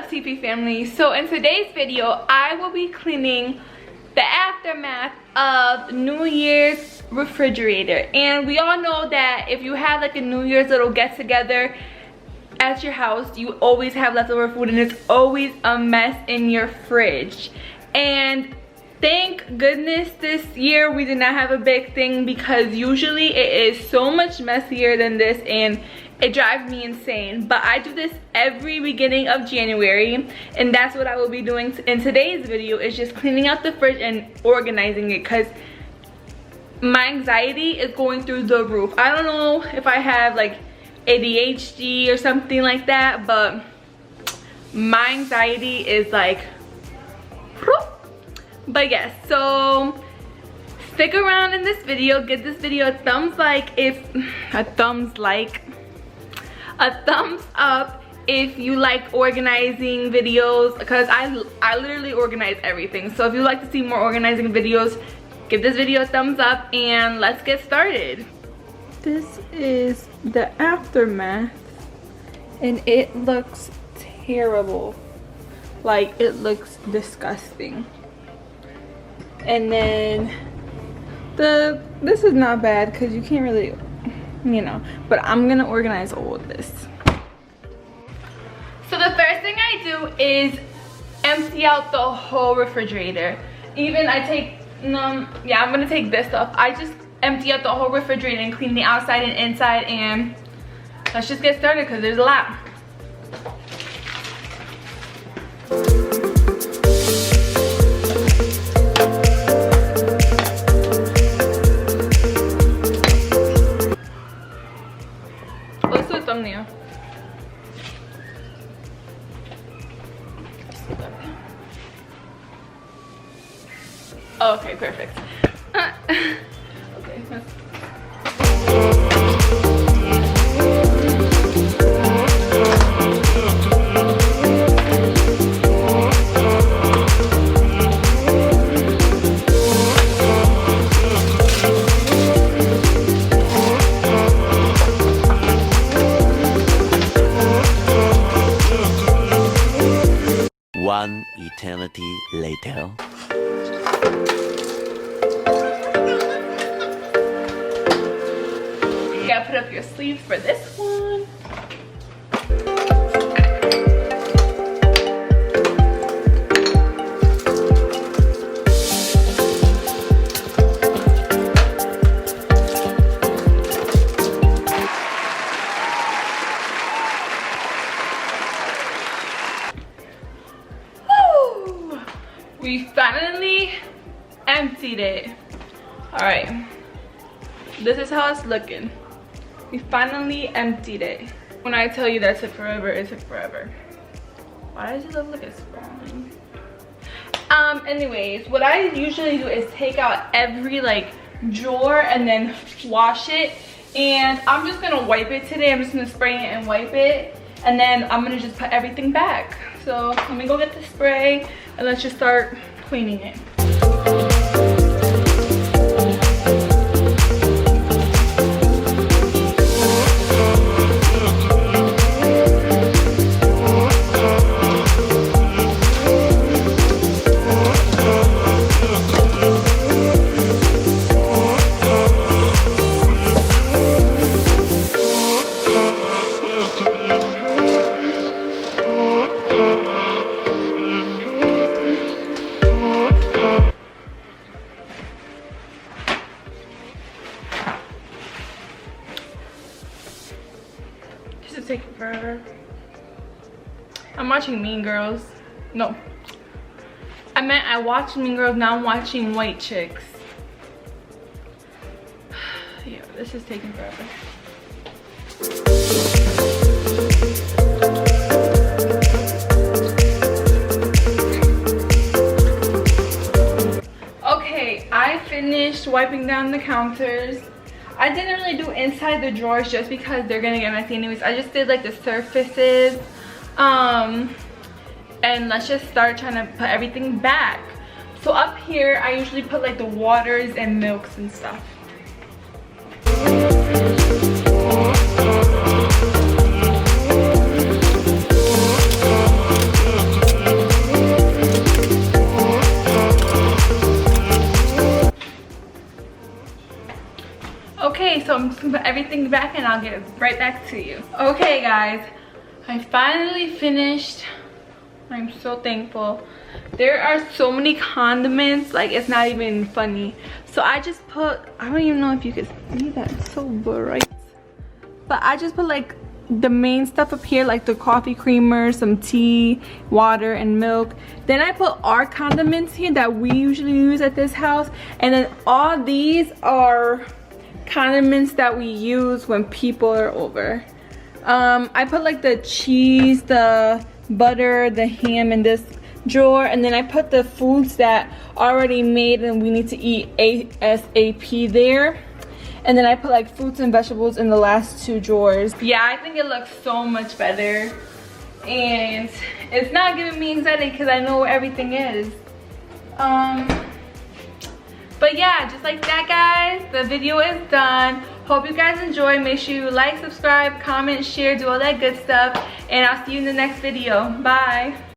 up, TP family? So in today's video, I will be cleaning the aftermath of New Year's refrigerator. And we all know that if you have like a New Year's little get together at your house, you always have leftover food and it's always a mess in your fridge. And thank goodness this year we did not have a big thing, because usually it is so much messier than this and it drives me insane. But I do this every beginning of January, and that's what I will be doing in today's video, is just cleaning out the fridge and organizing it, because my anxiety is going through the roof. I don't know if I have like ADHD or something like that, but my anxiety is like, but yes, so stick around in this video. Give this video a thumbs up if you like organizing videos, because I literally organize everything. So if you like to see more organizing videos, give this video a thumbs up and let's get started. This is the aftermath and it looks terrible. Like, it looks disgusting. And then this is not bad because you can't really, you know, but I'm gonna organize all of this. So the first thing I do is empty out the whole refrigerator. Even I take, yeah, I'm gonna take this stuff. I just empty out the whole refrigerator and clean the outside and inside, and let's just get started because there's a lot. Let's do a thumbnail. Oh, okay, perfect. Okay, let's... One eternity later. You gotta put up your sleeves for this one. We finally emptied it. All right, this is how it's looking. We finally emptied it. When I tell you that it took forever, it took forever. Why does it look like it's falling? Anyways, what I usually do is take out every like drawer and then wash it. And I'm just gonna wipe it today. I'm just gonna spray it and wipe it. And then I'm gonna just put everything back. So let me go get the spray and let's just start cleaning it. This is taking forever. I'm watching Mean Girls. No. I watched Mean Girls, now I'm watching White Chicks. Yeah, this is taking forever. Okay, I finished wiping down the counters. I didn't really do inside the drawers just because they're gonna get messy anyways. I just did like the surfaces. And let's just start trying to put everything back. So up here, I usually put like the waters and milks and stuff. everything back and I'll get right back to you. Okay guys, I finally finished. I'm so thankful. There are so many condiments, like it's not even funny. So I just put, I don't even know if you can see that, it's so bright. But I just put like the main stuff up here, like the coffee creamer, some tea, water, and milk. Then I put our condiments here that we usually use at this house. And then all these are condiments that we use when people are over. I put like the cheese, the butter, the ham in this drawer, and then I put the foods that are already made and we need to eat ASAP there. And then I put like fruits and vegetables in the last two drawers. Yeah, I think it looks so much better. And it's not giving me anxiety because I know where everything is. But yeah, just like that guys, the video is done. Hope you guys enjoy. Make sure you like, subscribe, comment, share, do all that good stuff. And I'll see you in the next video. Bye.